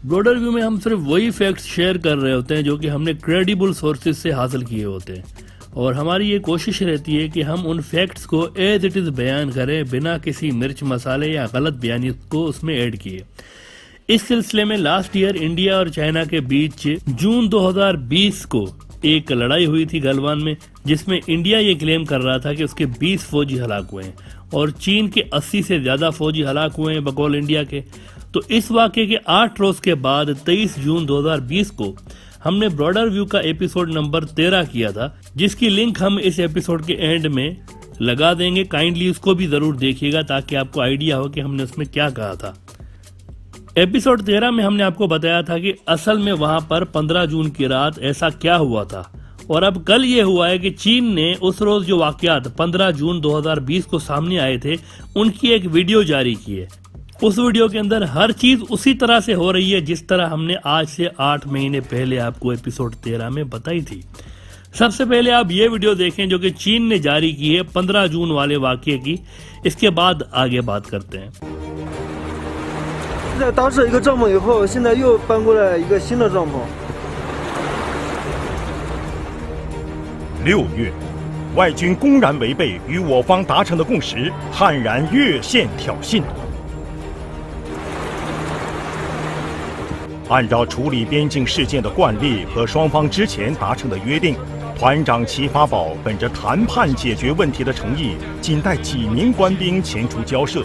Broader view में हम सिर्फ वही फैक्ट्स शेयर कर रहे होते हैं जो कि हमने क्रेडिबल सोर्सेज से हासिल किए होते हैं, और हमारी ये कोशिश रहती है कि हम उन फैक्ट्स को एज इट इज बयान करें बिना किसी मिर्च मसाले या गलत बयानी को उसमें ऐड किए। इस सिलसिले में लास्ट ईयर इंडिया और चाइना के बीच जून 2020 को एक लड़ाई हुई थी गलवान में, जिसमें इंडिया ये क्लेम कर रहा था कि उसके 20 फौजी हलाक हुए हैं और चीन के 80 से ज्यादा फौजी हलाक हुए हैं बकौल इंडिया के। तो इस वाक़े के 8 रोज के बाद 23 जून 2020 को हमने ब्रॉडर व्यू का एपिसोड नंबर 13 किया था, जिसकी लिंक हम इस एपिसोड के एंड में लगा देंगे। काइंडली उसको भी जरूर देखिएगा ताकि आपको आइडिया हो कि हमने उसमें क्या कहा था। एपिसोड 13 में हमने आपको बताया था कि असल में वहां पर 15 जून की रात ऐसा क्या हुआ था, और अब कल ये हुआ है कि चीन ने उस रोज जो वाकयात 15 जून 2020 को सामने आए थे उनकी एक वीडियो जारी की है। उस वीडियो के अंदर हर चीज उसी तरह से हो रही है जिस तरह हमने आज से 8 महीने पहले आपको एपिसोड 13 में बताई थी। सबसे पहले आप ये वीडियो देखें जो कि चीन ने जारी की है 15 जून वाले वाकये की, इसके बाद आगे बात करते हैं। 搭设一个帐篷以后，现在又搬过来一个新的帐篷。6月，外军公然违背与我方达成的共识，悍然越线挑衅。按照处理边境事件的惯例和双方之前达成的约定，团长齐发宝本着谈判解决问题的诚意，仅带几名官兵前出交涉。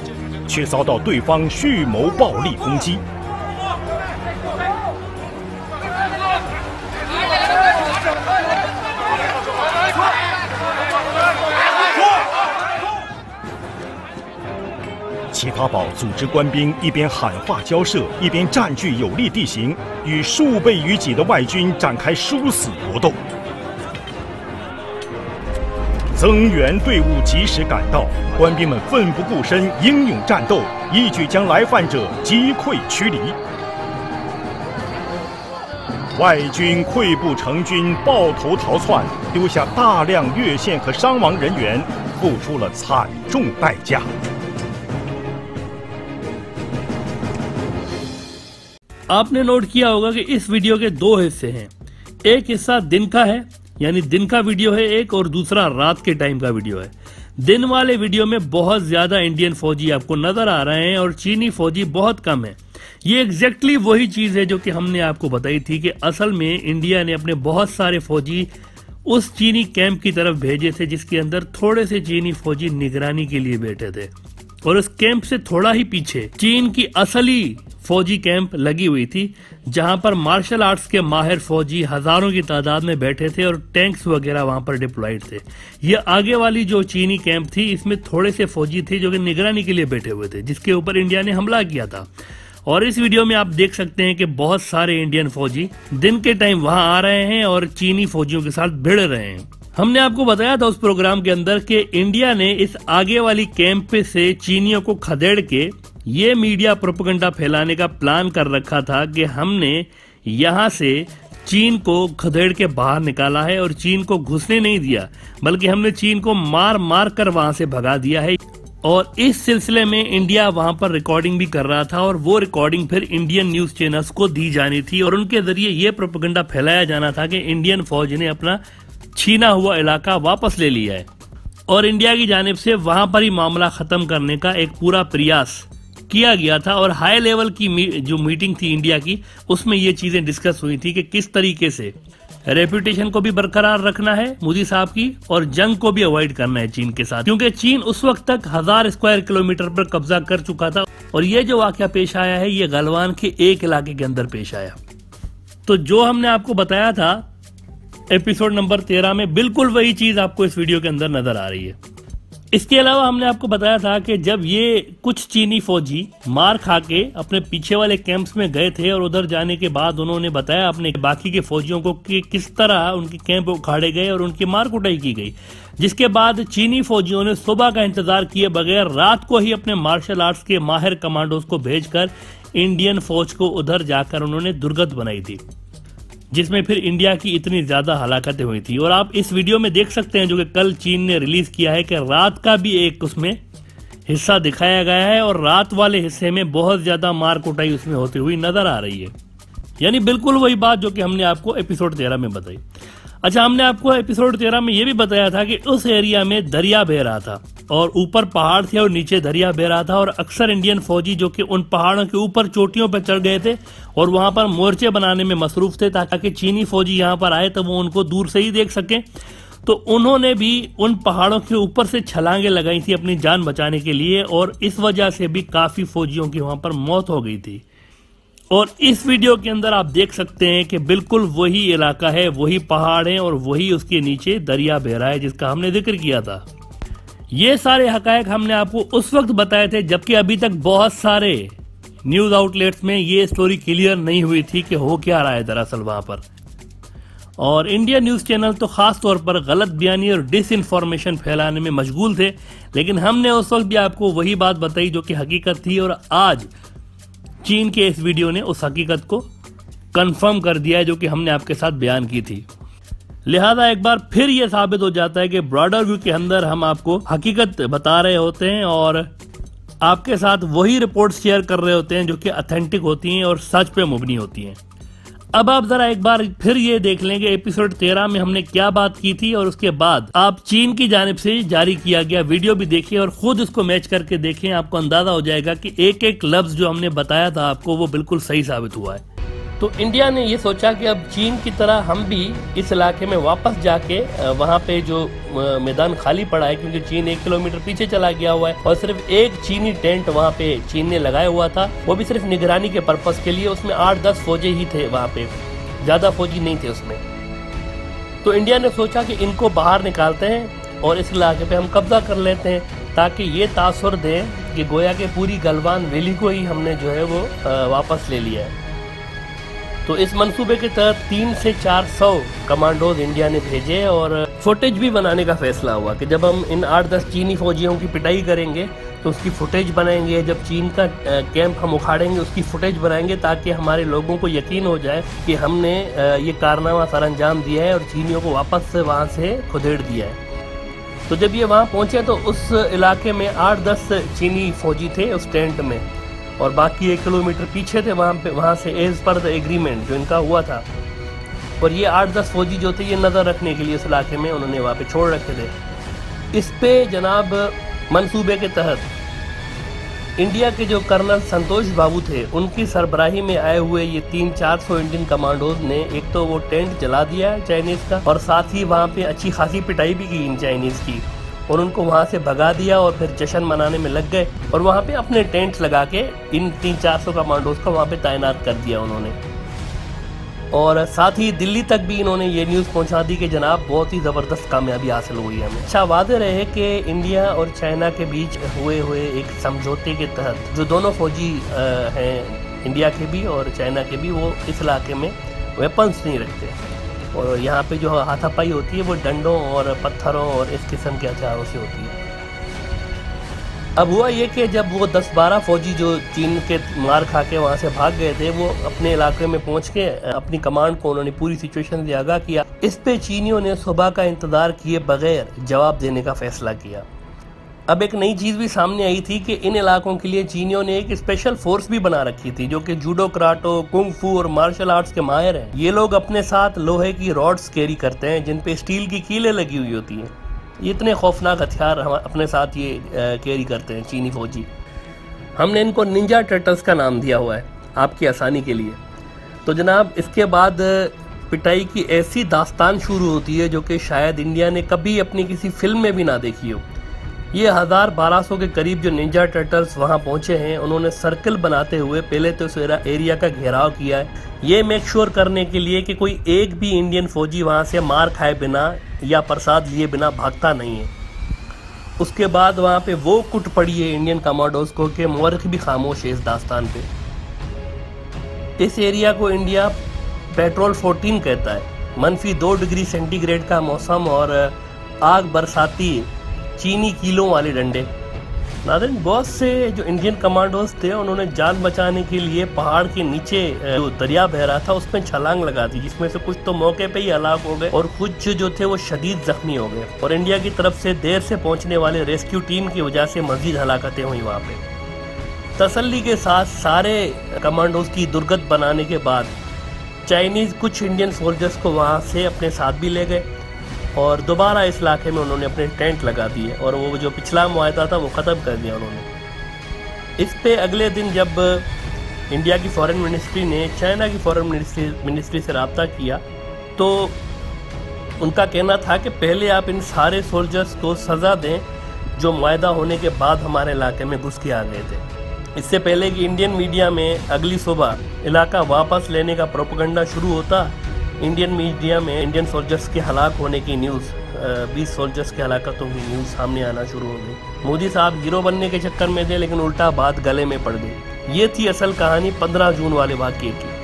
却遭到对方蓄谋暴力攻击。齐发宝组织官兵一边喊话交涉，一边占据有利地形，与数倍于己的外军展开殊死搏斗。 增援队伍及时赶到，官兵们奋不顾身，英勇战斗，一举将来犯者击溃驱离。外军溃不成军，抱头逃窜，丢下大量越线和伤亡人员，付出了惨重代价。 आपने नोट किया होगा कि इस वीडियो के 2 हिस्से हैं। एक हिस्सा दिन का है, यानी दिन का वीडियो है एक, और दूसरा रात के टाइम का वीडियो है। दिन वाले वीडियो में बहुत ज्यादा इंडियन फौजी आपको नजर आ रहे हैं और चीनी फौजी बहुत कम है। ये एग्जैक्टली वही चीज है जो कि हमने आपको बताई थी कि असल में इंडिया ने अपने बहुत सारे फौजी उस चीनी कैंप की तरफ भेजे थे जिसके अंदर थोड़े से चीनी फौजी निगरानी के लिए बैठे थे, और उस कैंप से थोड़ा ही पीछे चीन की असली फौजी कैंप लगी हुई थी, जहां पर मार्शल आर्ट्स के माहिर फौजी हजारों की तादाद में बैठे थे और टैंक्स वगैरह वहां पर डिप्लॉयड थे। ये आगे वाली जो चीनी कैंप थी इसमें थोड़े से फौजी थे जो कि निगरानी के लिए बैठे हुए थे, जिसके ऊपर इंडिया ने हमला किया था। और इस वीडियो में आप देख सकते हैं कि बहुत सारे इंडियन फौजी दिन के टाइम वहां आ रहे हैं और चीनी फौजियों के साथ भिड़ रहे हैं। हमने आपको बताया था उस प्रोग्राम के अंदर कि इंडिया ने इस आगे वाली कैंप से चीनियों को खदेड़ के ये मीडिया प्रोपेगेंडा फैलाने का प्लान कर रखा था कि हमने यहाँ से चीन को खदेड़ के बाहर निकाला है और चीन को घुसने नहीं दिया, बल्कि हमने चीन को मार मार कर वहां से भगा दिया है। और इस सिलसिले में इंडिया वहां पर रिकॉर्डिंग भी कर रहा था और वो रिकॉर्डिंग फिर इंडियन न्यूज चैनल्स को दी जानी थी और उनके जरिए ये प्रोपेगेंडा फैलाया जाना था कि इंडियन फौज ने अपना छीना हुआ इलाका वापस ले लिया है। और इंडिया की जानिब से वहां पर ही मामला खत्म करने का एक पूरा प्रयास किया गया था। और हाई लेवल की जो मीटिंग थी इंडिया की, उसमें ये चीजें डिस्कस हुई थी कि किस तरीके से रेपुटेशन को भी बरकरार रखना है मोदी साहब की और जंग को भी अवॉइड करना है चीन के साथ, क्योंकि चीन उस वक्त तक 1000 स्क्वायर किलोमीटर पर कब्जा कर चुका था। और ये जो वाकया पेश आया है ये गलवान के एक इलाके के अंदर पेश आया। तो जो हमने आपको बताया था एपिसोड नंबर 13 में, बिल्कुल वही चीज आपको इस वीडियो के अंदर नजर आ रही है। इसके अलावा हमने आपको बताया था कि जब ये कुछ चीनी फौजी मार खा के अपने पीछे वाले कैंप्स में गए थे और उधर जाने के बाद उन्होंने बताया अपने बाकी के फौजियों को कि किस तरह उनके कैंप उखाड़े गए और उनकी मार कुटाई की गई, जिसके बाद चीनी फौजियों ने सुबह का इंतजार किए बगैर रात को ही अपने मार्शल आर्ट्स के माहिर कमांडोज को भेजकर इंडियन फौज को उधर जाकर उन्होंने दुर्गत बनाई थी, जिसमें फिर इंडिया की इतनी ज्यादा हलाकतें हुई थी। और आप इस वीडियो में देख सकते हैं जो कि कल चीन ने रिलीज किया है कि रात का भी एक उसमें हिस्सा दिखाया गया है और रात वाले हिस्से में बहुत ज्यादा मार कुटाई उसमें होती हुई नजर आ रही है। यानी बिल्कुल वही बात जो कि हमने आपको एपिसोड 13 में बताई। अच्छा, हमने आपको एपिसोड 13 में ये भी बताया था कि उस एरिया में दरिया बह रहा था और ऊपर पहाड़ थे और नीचे दरिया बह रहा था, और अक्सर इंडियन फौजी जो कि उन पहाड़ों के ऊपर चोटियों पर चढ़ गए थे और वहां पर मोर्चे बनाने में मसरूफ थे ताकि चीनी फौजी यहां पर आए तो वो उनको दूर से ही देख सकें। तो उन्होंने भी उन पहाड़ों के ऊपर से छलांगे लगाई थी अपनी जान बचाने के लिए, और इस वजह से भी काफी फौजियों की वहां पर मौत हो गई थी। और इस वीडियो के अंदर आप देख सकते हैं कि बिल्कुल वही इलाका है, वही पहाड़ है और वही उसके नीचे दरिया बह रहा है जिसका हमने जिक्र किया था। ये सारे हकायक हमने आपको उस वक्त बताए थे जबकि अभी तक बहुत सारे न्यूज आउटलेट्स में ये स्टोरी क्लियर नहीं हुई थी कि हो क्या रहा है दरअसल वहां पर। और इंडिया न्यूज चैनल तो खास तौर पर गलत बयानी और डिसइंफॉर्मेशन फैलाने में मशगूल थे, लेकिन हमने उस वक्त भी आपको वही बात बताई जो कि हकीकत थी, और आज चीन के इस वीडियो ने उस हकीकत को कंफर्म कर दिया है जो कि हमने आपके साथ बयान की थी। लिहाजा एक बार फिर यह साबित हो जाता है कि ब्रॉडर व्यू के अंदर हम आपको हकीकत बता रहे होते हैं और आपके साथ वही रिपोर्ट शेयर कर रहे होते हैं जो कि ऑथेंटिक होती हैं और सच पे मुबनी होती हैं। अब आप जरा एक बार फिर ये देख लेंगे एपिसोड 13 में हमने क्या बात की थी, और उसके बाद आप चीन की जानिब से जारी किया गया वीडियो भी देखिए और खुद उसको मैच करके देखें। आपको अंदाजा हो जाएगा कि एक एक लफ्ज जो हमने बताया था आपको वो बिल्कुल सही साबित हुआ है। तो इंडिया ने ये सोचा कि अब चीन की तरह हम भी इस इलाके में वापस जाके वहाँ पे जो मैदान खाली पड़ा है, क्योंकि चीन 1 किलोमीटर पीछे चला गया हुआ है और सिर्फ एक चीनी टेंट वहाँ पे चीन ने लगाया हुआ था, वो भी सिर्फ निगरानी के पर्पस के लिए। उसमें 8-10 फौजी ही थे वहाँ पे, ज्यादा फौजी नहीं थे उसमें। तो इंडिया ने सोचा कि इनको बाहर निकालते हैं और इस इलाके पे हम कब्जा कर लेते हैं ताकि ये तासुर दें कि गोया के पूरी गलवान वैली को ही हमने जो है वो वापस ले लिया है। तो इस मंसूबे के तहत 300 से 400 कमांडोज इंडिया ने भेजे और फुटेज भी बनाने का फैसला हुआ कि जब हम इन 8-10 चीनी फौजियों की पिटाई करेंगे तो उसकी फुटेज बनाएंगे, जब चीन का कैंप हम उखाड़ेंगे उसकी फुटेज बनाएंगे ताकि हमारे लोगों को यकीन हो जाए कि हमने ये कारनामा सर अंजाम दिया है और चीनियों को वापस से वहाँ से खुदेड़ दिया है। तो जब ये वहाँ पहुँचे तो उस इलाके में 8-10 चीनी फौजी थे उस टेंट में, और बाकी 1 किलोमीटर पीछे थे वहाँ से एज पर द एग्रीमेंट जो इनका हुआ था। और ये 8-10 फौजी जो थे ये नज़र रखने के लिए इस इलाके में उन्होंने वहाँ पे छोड़ रखे थे। इस पे जनाब मंसूबे के तहत इंडिया के जो कर्नल संतोष बाबू थे उनकी सरबराही में आए हुए ये 300-400 इंडियन कमांडोज ने एक तो वो टेंट जला दिया है चाइनीज का, और साथ ही वहाँ पे अच्छी खासी पिटाई भी की इन चाइनीज की और उनको वहाँ से भगा दिया और फिर जश्न मनाने में लग गए और वहाँ पे अपने टेंट लगा के इन 300-400 कमांडोज को वहाँ पे तैनात कर दिया उन्होंने। और साथ ही दिल्ली तक भी इन्होंने ये न्यूज़ पहुँचा दी कि जनाब बहुत ही ज़बरदस्त कामयाबी हासिल हुई है हमें। अच्छा, वादे रहे कि इंडिया और चाइना के बीच हुए एक समझौते के तहत जो दोनों फौजी हैं इंडिया के भी और चाइना के भी, वो इस इलाके में वेपन्स नहीं रखते और यहाँ पे जो हाथापाई होती है वो डंडों और पत्थरों और इस किस्म के हथियारों से होती है। अब हुआ ये कि जब वो 10-12 फौजी जो चीन के मार खा के वहाँ से भाग गए थे वो अपने इलाके में पहुँच के अपनी कमांड को उन्होंने पूरी सिचुएशन से आगाह किया। इस पे चीनियों ने सुबह का इंतजार किए बगैर जवाब देने का फैसला किया। अब एक नई चीज भी सामने आई थी कि इन इलाकों के लिए चीनियों ने एक स्पेशल फोर्स भी बना रखी थी जो कि जूडो, कराटो, कुंग फू और मार्शल आर्ट्स के माहिर हैं। ये लोग अपने साथ लोहे की रॉड्स कैरी करते हैं जिन पे स्टील की कीलें लगी हुई होती हैं। ये इतने खौफनाक हथियार हम अपने साथ ये कैरी करते हैं चीनी फौजी। हमने इनको निंजा टर्टल्स का नाम दिया हुआ है आपकी आसानी के लिए। तो जनाब इसके बाद पिटाई की ऐसी दास्तान शुरू होती है जो कि शायद इंडिया ने कभी अपनी किसी फिल्म में भी ना देखी हो। ये 1000-1200 के करीब जो निंजा टर्टल्स वहाँ पहुँचे हैं उन्होंने सर्कल बनाते हुए पहले तो इस एरिया का घेराव किया है, ये मेक श्योर करने के लिए कि कोई एक भी इंडियन फौजी वहाँ से मार खाए बिना या प्रसाद लिए बिना भागता नहीं है। उसके बाद वहाँ पे वो कुट पड़ी है इंडियन कमांडोज को कि मौरख भी खामोश है इस दास्तान पे। इस एरिया को इंडिया पेट्रोल 14 कहता है। -2 डिग्री सेंटीग्रेड का मौसम और आग बरसाती चीनी कीलों वाले डंडे। नाज़रीन, बहुत से जो इंडियन कमांडोज थे उन्होंने जान बचाने के लिए पहाड़ के नीचे जो दरिया बह रहा था उसमें छलांग लगा दी, जिसमें से कुछ तो मौके पे ही हलाक हो गए और कुछ जो थे वो शदीद जख्मी हो गए। और इंडिया की तरफ से देर से पहुंचने वाले रेस्क्यू टीम की वजह से मजीद हलाकतें हुई वहाँ पे। तसल्ली के साथ सारे कमांडोज की दुर्गत बनाने के बाद चाइनीज़ कुछ इंडियन सोल्जर्स को वहाँ से अपने साथ भी ले गए और दोबारा इस इलाके में उन्होंने अपने टेंट लगा दिए और वो जो पिछला मुआहदा था वो ख़त्म कर दिया उन्होंने। इस पे अगले दिन जब इंडिया की फॉरेन मिनिस्ट्री ने चाइना की फॉरेन मिनिस्ट्री से रब्ता किया तो उनका कहना था कि पहले आप इन सारे सोल्जर्स को सज़ा दें जो मुआहदा होने के बाद हमारे इलाके में घुस के आ गए थे। इससे पहले कि इंडियन मीडिया में अगली सुबह इलाका वापस लेने का प्रोपेगेंडा शुरू होता, इंडियन मीडिया में इंडियन सोल्जर्स के हलाक होने की न्यूज़, 20 सोल्जर्स की हलाकतों की न्यूज़ सामने आना शुरू हो गई। मोदी साहब हीरो बनने के चक्कर में थे लेकिन उल्टा बात गले में पड़ गई। ये थी असल कहानी 15 जून वाले वाक़ये की।